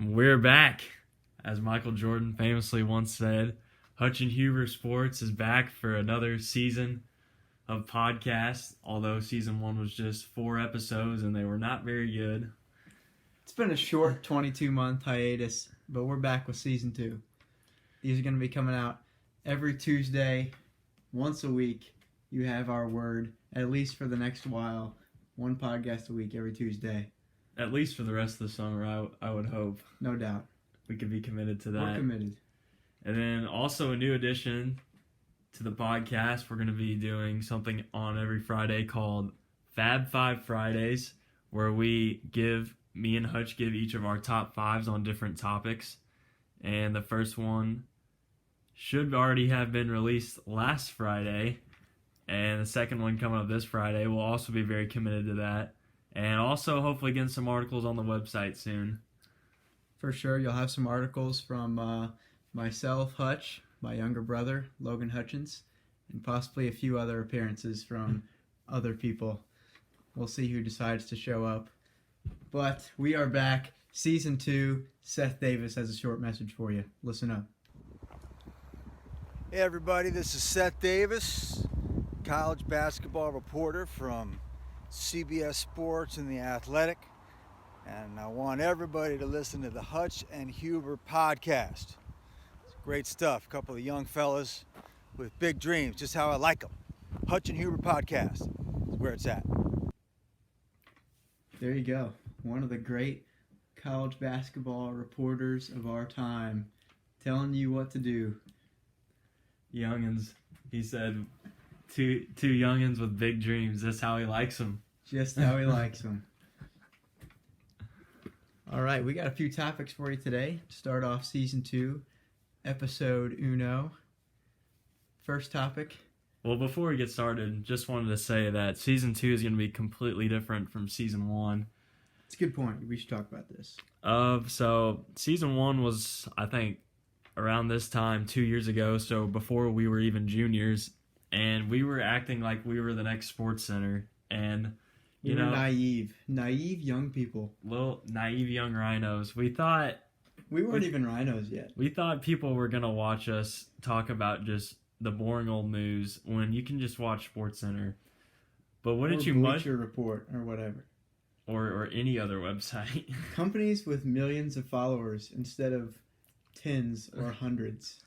We're back. As Michael Jordan famously once said, Hutch and Huber Sports is back for another season of podcasts, although season 1 was just 4 episodes and they were not very good. It's been a short 22-month hiatus, but we're back with season 2. These are going to be coming out every Tuesday, once a week. You have our word, at least for the next while. One podcast a week every Tuesday. At least for the rest of the summer, I would hope. No doubt. We could be committed to that. We're committed. And then also a new addition to the podcast, we're going to be doing something on every Friday called Fab 5 Fridays, where me and Hutch give each of our top 5s on different topics. And the first one should already have been released last Friday. And the second one coming up this Friday. We'll also be very committed to that. And also hopefully getting some articles on the website soon. For sure, you'll have some articles from myself, Hutch, my younger brother, Logan Hutchins, and possibly a few other appearances from other people. We'll see who decides to show up. But we are back. Season 2, Seth Davis has a short message for you. Listen up. Hey everybody, this is Seth Davis, college basketball reporter from CBS Sports and The Athletic, and I want everybody to listen to the Hutch and Huber podcast. It's great stuff. A couple of young fellas with big dreams, just how I like them. Hutch and Huber podcast is where it's at. There you go. One of the great college basketball reporters of our time, telling you what to do. Youngins, he said, two youngins with big dreams. That's how he likes them. Just how he likes them. All right, we got a few topics for you today. Start off season 2, episode 1. First topic. Well, before we get started, just wanted to say that season 2 is going to be completely different from season 1. It's a good point. We should talk about this. So season 1 was, I think, around this time 2 years ago, so before we were even juniors, and we were acting like we were the next Sports Center, and we were naive young people, little naive young rhinos. We thought we weren't even rhinos yet. We thought people were gonna watch us talk about just the boring old news when you can just watch Sports Center. But wouldn't you Bleacher Report or whatever, or any other website? Companies with millions of followers instead of tens or hundreds.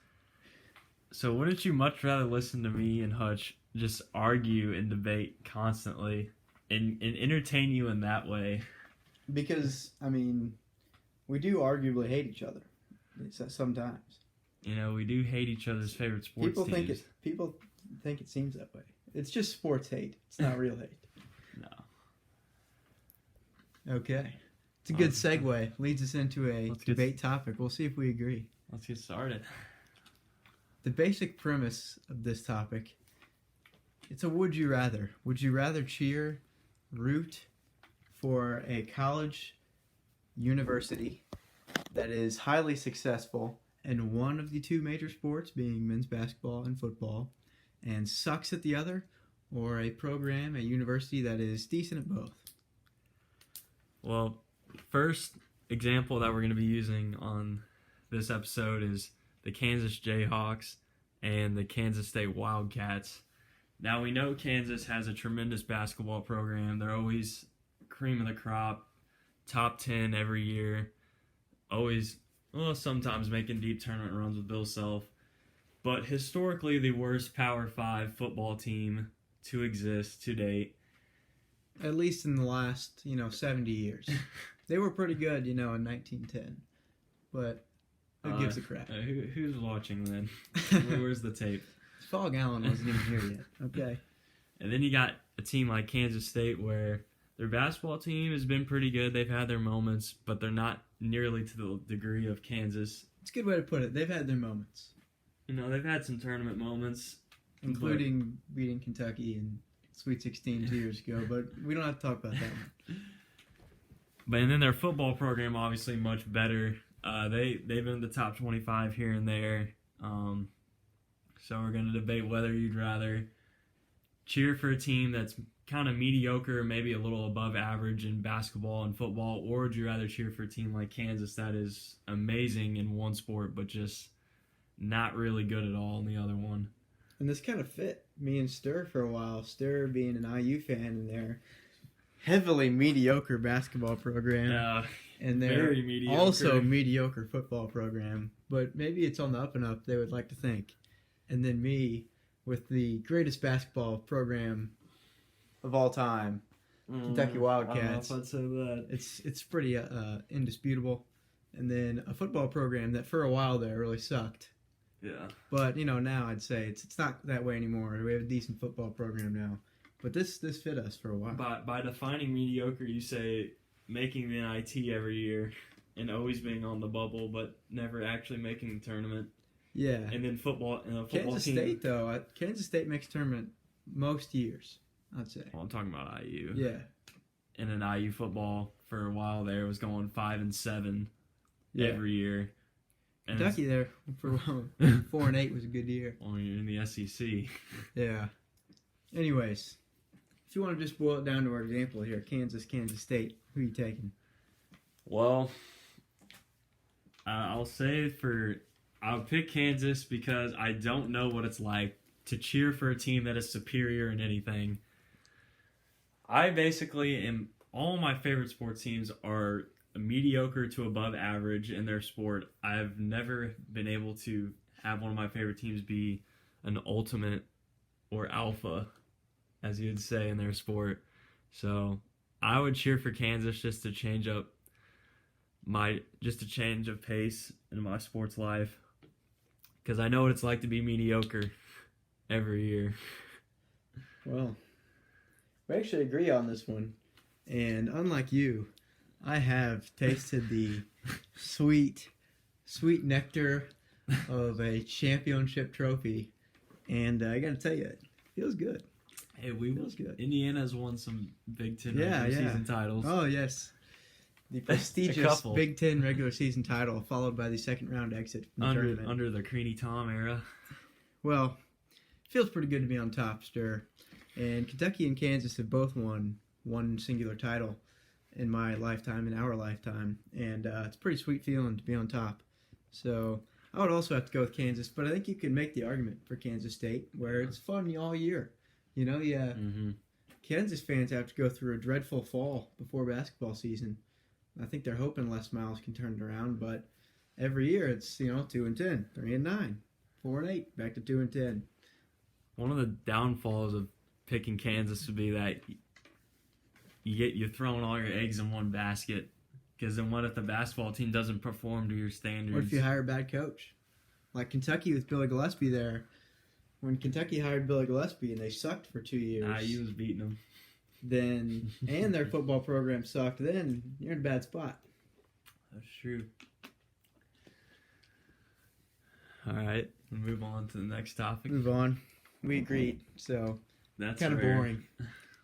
So wouldn't you much rather listen to me and Hutch just argue and debate constantly and entertain you in that way? Because, I mean, we do arguably hate each other sometimes. You know, we do hate each other's favorite sports teams. People think it seems that way. It's just sports hate. It's not real hate. No. Okay. It's a good segue. Leads us into a debate topic. We'll see if we agree. Let's get started. The basic premise of this topic, it's a would you rather. Would you rather root for a college university that is highly successful in one of the two major sports, being men's basketball and football, and sucks at the other, or a university that is decent at both? Well, first example that we're going to be using on this episode is the Kansas Jayhawks and the Kansas State Wildcats. Now, we know Kansas has a tremendous basketball program. They're always cream of the crop, top 10 every year, sometimes making deep tournament runs with Bill Self. But historically, the worst Power 5 football team to exist to date. At least in the last, 70 years. They were pretty good, in 1910. But who gives a crap? Who's watching then? Where's the tape? Fog Allen wasn't even here yet. Okay. And then you got a team like Kansas State where their basketball team has been pretty good. They've had their moments, but they're not nearly to the degree of Kansas. It's a good way to put it. They've had their moments. They've had some tournament moments. Including beating Kentucky in Sweet 16 2 years ago, but we don't have to talk about that one. And then their football program, obviously much better. They've been in the top 25 here and there. So we're going to debate whether you'd rather cheer for a team that's kind of mediocre, maybe a little above average in basketball and football, or would you rather cheer for a team like Kansas that is amazing in one sport but just not really good at all in the other one? And this kind of fit me and Stir for a while. Stir being an IU fan in their heavily mediocre basketball program. And they're also mediocre football program. But maybe it's on the up and up, they would like to think. And then me with the greatest basketball program of all time, Kentucky Wildcats. I don't know if I'd say that. It's pretty indisputable. And then a football program that for a while there really sucked. Yeah. But, now I'd say it's not that way anymore. We have a decent football program now. But this fit us for a while. By defining mediocre, you say making the NIT every year and always being on the bubble but never actually making the tournament. Yeah. And then football Kansas team. State, though. Kansas State makes tournament most years, I'd say. Well, I'm talking about IU. Yeah. And then IU football for a while there was going 5-7 every year. And Kentucky there for 4-8 was a good year. Well, you're in the SEC. Yeah. Anyways, if you want to just boil it down to our example here, Kansas State, who are you taking? Well, I'll pick Kansas because I don't know what it's like to cheer for a team that is superior in anything. I basically am. All my favorite sports teams are mediocre to above average in their sport. I've never been able to have one of my favorite teams be an ultimate or alpha, as you'd say, in their sport. So I would cheer for Kansas just to change of pace in my sports life, because I know what it's like to be mediocre every year. Well, we actually agree on this one, and unlike you, I have tasted the sweet nectar of a championship trophy, and I got to tell you, it feels good. Hey, feels good. Indiana's won some Big Ten regular season titles. Oh, yes. The prestigious Big Ten regular season title, followed by the second round exit from the tournament. Under the Creedy Tom era. Well, feels pretty good to be on top, Stir. And Kentucky and Kansas have both won one singular title in my lifetime, in our lifetime, and it's a pretty sweet feeling to be on top. So I would also have to go with Kansas, but I think you can make the argument for Kansas State, where it's fun all year. Kansas fans have to go through a dreadful fall before basketball season. I think they're hoping Les Miles can turn it around, but every year it's 2-10, 3-9, 4-8, back to 2-10. One of the downfalls of picking Kansas would be that you're throwing all your eggs in one basket, because then what if the basketball team doesn't perform to your standards? What if you hire a bad coach? Like Kentucky with Billy Gillispie there. When Kentucky hired Billy Gillispie and they sucked for 2 years. He was beating them. And their football program sucked, then you're in a bad spot. That's true. All right, we'll move on to the next topic. Move on. We agreed, so that's kind of boring.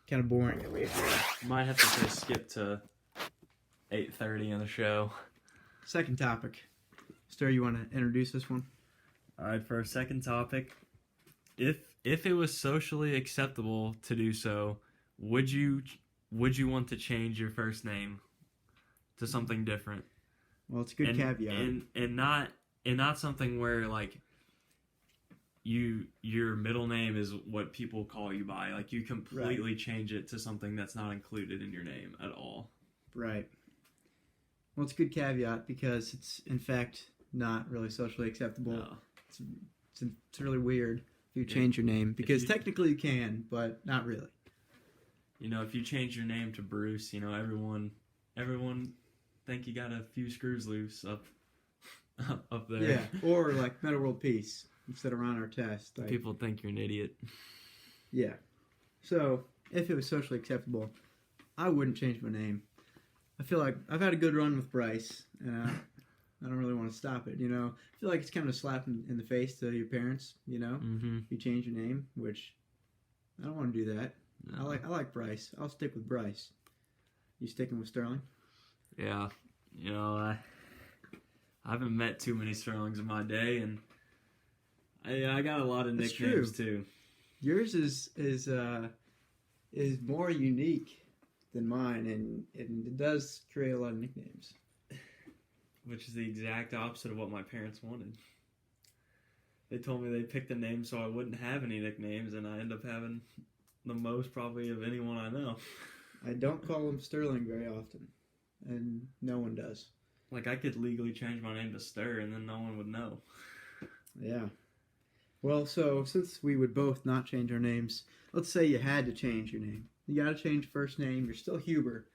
Kind of boring. Might have to say skip to 8:30 on the show. Second topic. Stir, you want to introduce this one? All right, for our second topic, if it was socially acceptable to do so, would you want to change your first name to something different? Well, it's a good caveat. And not something where like your middle name is what people call you by. Like you completely change it to something that's not included in your name at all. Right. Well, it's a good caveat because it's in fact not really socially acceptable. No. It's really weird if you change your name, because technically you can, but not really. If you change your name to Bruce, everyone think you got a few screws loose up there. Yeah, or like Meta World Peace instead of Ron Artest. Like, people think you're an idiot. Yeah. So, if it was socially acceptable, I wouldn't change my name. I feel like I've had a good run with Bryce, and I don't really want to stop it, I feel like it's kind of a slap in the face to your parents, Mm-hmm. If you change your name, which I don't want to do that. No. I like Bryce. I'll stick with Bryce. You sticking with Sterling? Yeah. I haven't met too many Sterlings in my day, and I got a lot of nicknames too. Yours is is more unique than mine, and it does create a lot of nicknames. Which is the exact opposite of what my parents wanted. They told me they picked a name so I wouldn't have any nicknames, and I end up having the most probably of anyone I know. I don't call him Sterling very often, and no one does. Like, I could legally change my name to Stir, and then no one would know. Yeah. Well, so since we would both not change our names, let's say you had to change your name. You got to change first name. You're still Huber,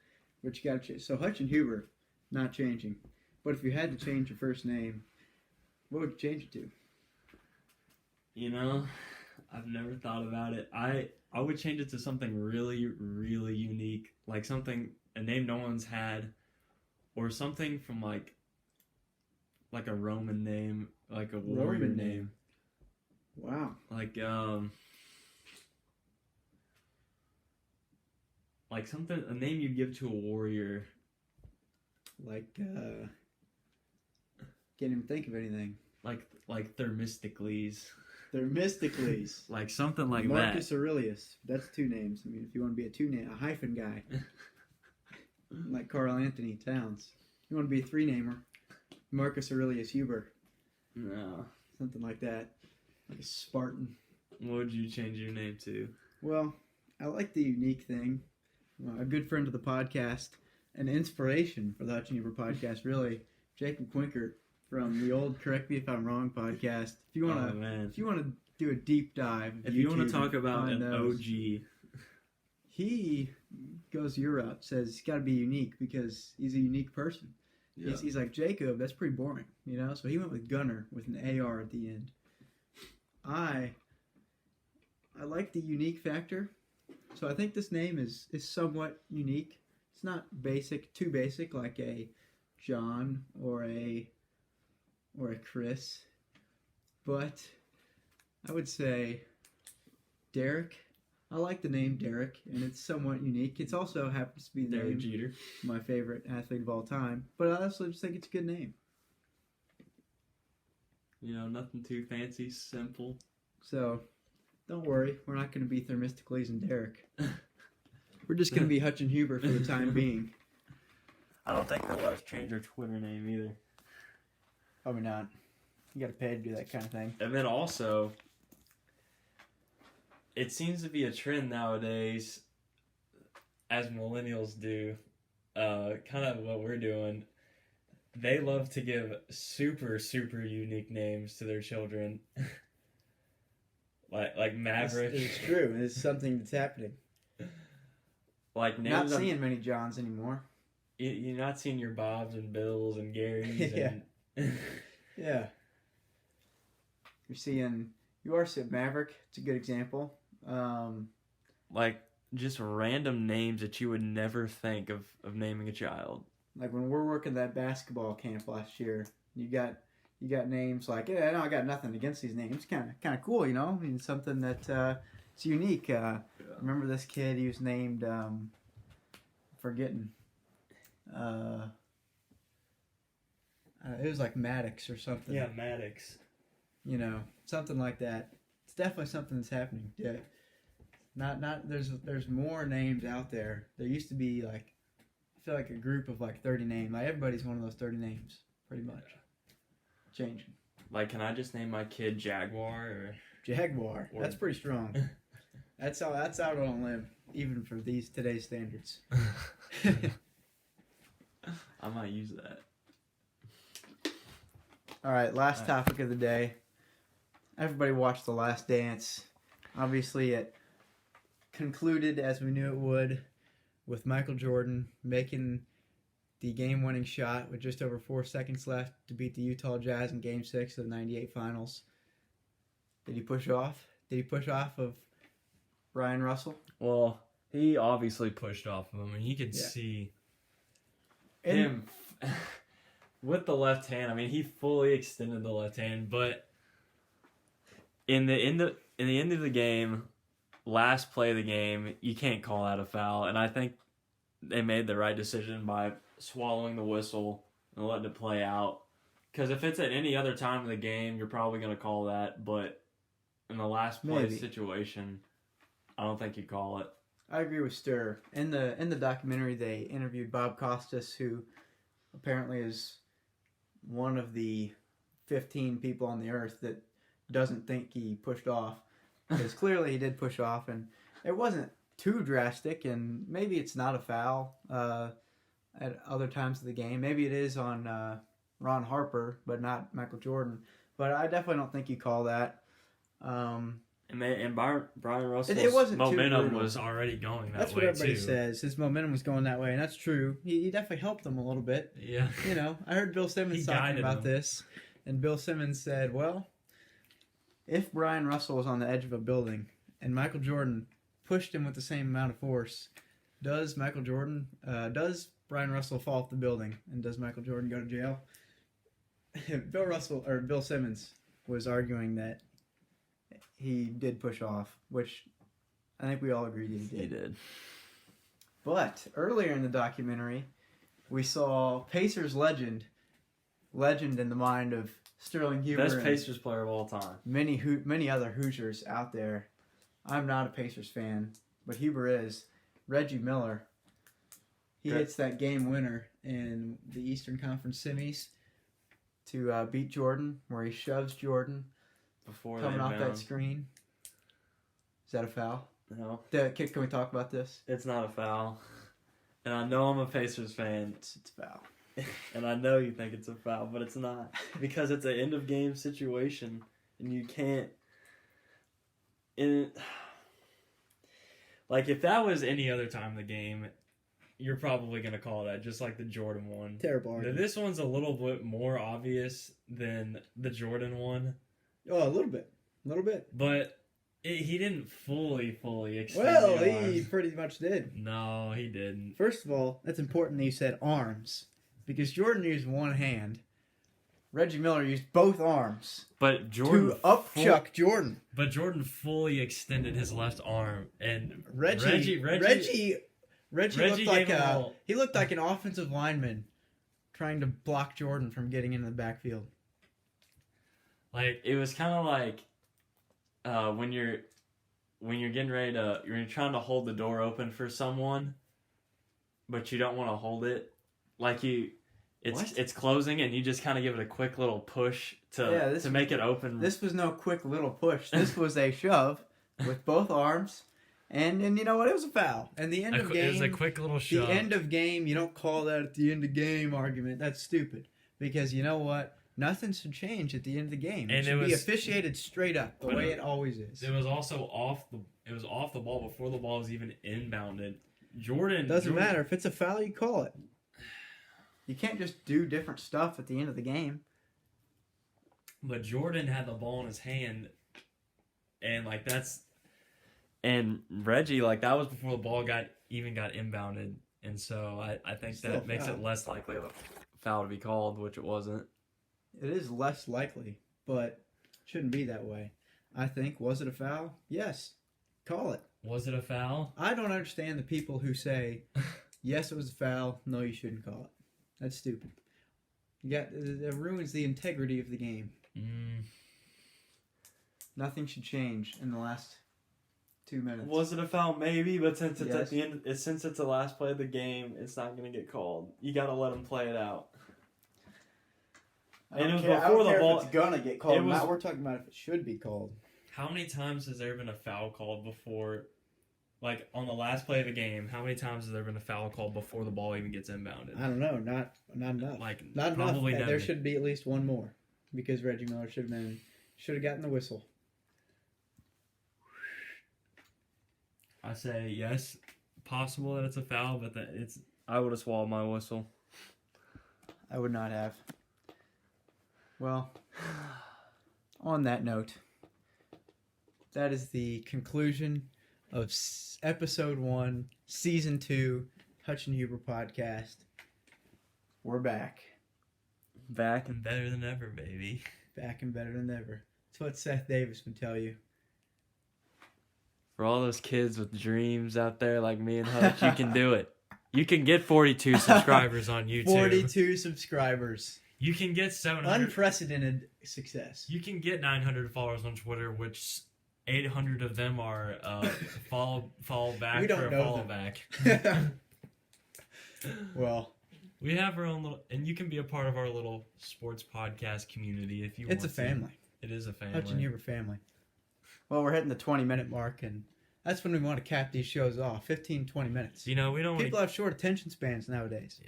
but you got to change. So Hutch and Huber, not changing. But if you had to change your first name, what would you change it to? You know, I've never thought about it. I would change it to something really, really unique. Like a name no one's had. Or something from like a Roman name, like a warrior Roman name. Wow. Like something, a name you'd give to a warrior. Like, can't even think of anything. Like Themistocles. Themistocles. Like something like Marcus Aurelius. That's two names. I mean, if you want to be a hyphen guy. Like Carl Anthony Towns. You want to be a three-namer. Marcus Aurelius Huber. No. Something like that. Like a Spartan. What would you change your name to? Well, I like the unique thing. A good friend of the podcast, an inspiration for the Hutch and Huber podcast, really, Jacob Quinker from the old Correct Me If I'm Wrong podcast. If you want to do a deep dive, if you want to talk about an OG, he goes your route. Says he's got to be unique because he's a unique person. Yeah. He's like, Jacob, that's pretty boring, you know. So he went with Gunner with an AR at the end. I like the unique factor. So I think this name is somewhat unique. It's not too basic like a John or a Chris. But I would say Derek. I like the name Derek, and it's somewhat unique. It also happens to be the Derek name Jeter, my favorite athlete of all time. But I also just think it's a good name. You know, nothing too fancy, simple. So, don't worry. We're not going to be Themistocles and Derek. We're just going to be Hutch and Huber for the time being. I don't think they'll let us change our Twitter name either. Probably not. You got to pay to do that kind of thing. And then also, it seems to be a trend nowadays, as millennials do, kind of what we're doing. They love to give super, super unique names to their children. like Maverick. It's true. It's something that's happening. Like not seeing many Johns anymore. You're not seeing your Bobs and Bills and Garys. Yeah. And Yeah. You are seeing Maverick. It's a good example. Like just random names that you would never think of naming a child. Like when we're working that basketball camp last year, you got names like, yeah, no, I got nothing against these names. Kind of cool, you know. I mean, something that it's unique. Yeah. Remember this kid? He was named forgetting. It was like Maddox or something. Yeah, Maddox. You know, something like that. It's definitely something that's happening. Yeah. Not. There's more names out there. There used to be like, I feel like a group of like 30 names. Like everybody's one of those 30 names, pretty much. Changing. Like, can I just name my kid Jaguar or Jaguar? That's pretty strong. That's out on a limb, even for today's standards. I might use that. All right, last topic of the day. Everybody watched The Last Dance. Obviously, it concluded as we knew it would, with Michael Jordan making the game-winning shot with just over 4 seconds left to beat the Utah Jazz in Game 6 of the 98 Finals. Did he push off? Did he push off of Brian Russell? Well, he obviously pushed off of him, and you could see him with the left hand. I mean, he fully extended the left hand, but in the end of the game, last play of the game, you can't call that a foul, and I think they made the right decision by swallowing the whistle and letting it play out. Because if it's at any other time of the game, you're probably going to call that, but in the last play situation, I don't think you call it. I agree with Stir. In the documentary, they interviewed Bob Costas, who apparently is one of the 15 people on the earth that doesn't think he pushed off. Because clearly he did push off, and it wasn't too drastic, and maybe it's not a foul at other times of the game. Maybe it is on Ron Harper, but not Michael Jordan. But I definitely don't think you call that. And Brian Russell's it wasn't momentum was already going that way, That's what everybody too. says. His momentum was going that way, and that's true. He definitely helped them a little bit. Yeah. I heard Bill Simmons talking about this, and Bill Simmons said, well, if Brian Russell was on the edge of a building and Michael Jordan pushed him with the same amount of force, does Brian Russell fall off the building, and does Michael Jordan go to jail? Bill Simmons was arguing that he did push off, which I think we all agreed he did. He did. But earlier in the documentary, we saw Pacers legend in the mind of Sterling Huber. Best Pacers player of all time. Many other Hoosiers out there. I'm not a Pacers fan, but Huber is. Reggie Miller. He hits that game winner in the Eastern Conference semis to beat Jordan, where he shoves Jordan Before coming off that screen. Is that a foul? No. Can we talk about this? It's not a foul. And I know I'm a Pacers fan. It's a foul. And I know you think it's a foul, but it's not. Because it's an end-of-game situation, and you can't... Like, if that was any other time in the game, you're probably going to call that, just like the Jordan one. Terrible argument. This one's a little bit more obvious than the Jordan one. Oh, a little bit. But he didn't fully extend Well, the he arms. pretty much did. No, he didn't. First of all, that's important that you said arms. Because Jordan used one hand. Reggie Miller used both arms But Jordan to upchuck Jordan. But Jordan fully extended his left arm, and Reggie looked like an offensive lineman trying to block Jordan from getting into the backfield. Like, it was kind of like when you're getting ready to, you're trying to hold the door open for someone, but you don't want to hold it. Like it's closing, and you just kind of give it a quick little push to make it open. This was no quick little push. This was a shove with both arms, and you know what? It was a foul. And the end of game, it was a quick little shove. The end of game, you don't call that at the end of game argument. That's stupid. Because you know what? Nothing should change at the end of the game. It should be officiated straight up, the way it always is. It was also off the ball before the ball was even inbounded. Jordan doesn't matter if it's a foul, you call it. You can't just do different stuff at the end of the game. But Jordan had the ball in his hand, and and Reggie, that was before the ball got inbounded, and so I think that makes it less likely of a foul to be called, which it wasn't. It is less likely, but it shouldn't be that way. I think, was it a foul? Yes. Call it. Was it a foul? I don't understand the people who say, yes, it was a foul, no, you shouldn't call it. That's stupid. It ruins the integrity of the game. Nothing should change in the last 2 minutes. Was it a foul? Maybe, but since it's at the end, since it's the last play of the game, it's not going to get called. You got to let them play it out. And it was before the ball. If it's gonna get called. We're talking about if it should be called. How many times has there been a foul called before? Like, on the last play of the game, how many times has there been a foul called before the ball even gets inbounded? I don't know. Not enough. Not enough. There should be at least one more, because Reggie Miller should have gotten the whistle. I say yes, possible that it's a foul, but I would have swallowed my whistle. I would not have. Well, on that note, that is the conclusion of Episode 1, Season 2, Hutch and Huber Podcast. We're back. Back and better than ever, baby. Back and better than ever. That's what Seth Davis would tell you. For all those kids with dreams out there like me and Hutch, you can do it. You can get 42 subscribers on YouTube. 42 subscribers. You can get 700. Unprecedented success. You can get 900 followers on Twitter, which 800 of them are follow back We don't for a know follow them. back. Well, We have our own little, and you can be a part of our little sports podcast community if you want. it's a family. It is a family. Hutch and Huber family. Well, we're hitting the 20-minute mark, and that's when we want to cap these shows off. 15, 20 minutes. You know, we don't want People have short attention spans nowadays.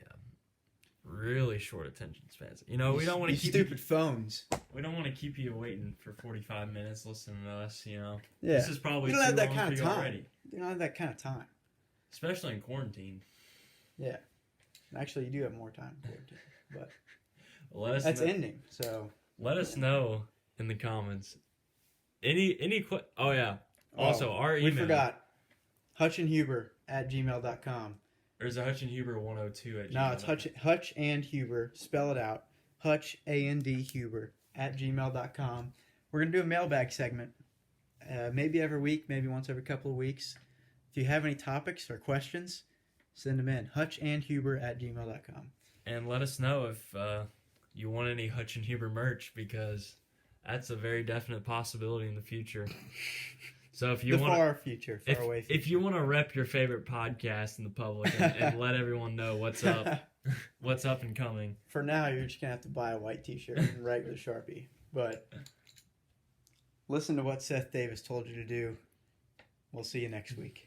really short attention spans. You know, we don't want to These keep stupid phones. we don't want to keep you waiting for 45 minutes listening to us. You know, Yeah. this is probably We don't too have that long kind for of you time. already, You don't have that kind of time. especially in quarantine. Yeah. Actually, you do have more time. But Let us that's know, ending, so. let us know in the comments. Oh yeah. Also, our email. We forgot. hutchandhuber@gmail.com. Or is it Hutch and Huber 102 at No, it's Hutch and Huber. Spell it out. Hutch, A-N-D, Huber, @gmail.com. We're going to do a mailbag segment. Maybe every week, maybe once every couple of weeks. If you have any topics or questions, send them in. hutchandhuber@gmail.com. And let us know if you want any Hutch and Huber merch, because that's a very definite possibility in the future. So if you want Far future, far away future. if you want to rep your favorite podcast in the public and let everyone know what's up, what's up and coming. For now, you're just going to have to buy a white t-shirt and regular Sharpie. But listen to what Seth Davis told you to do. We'll see you next week.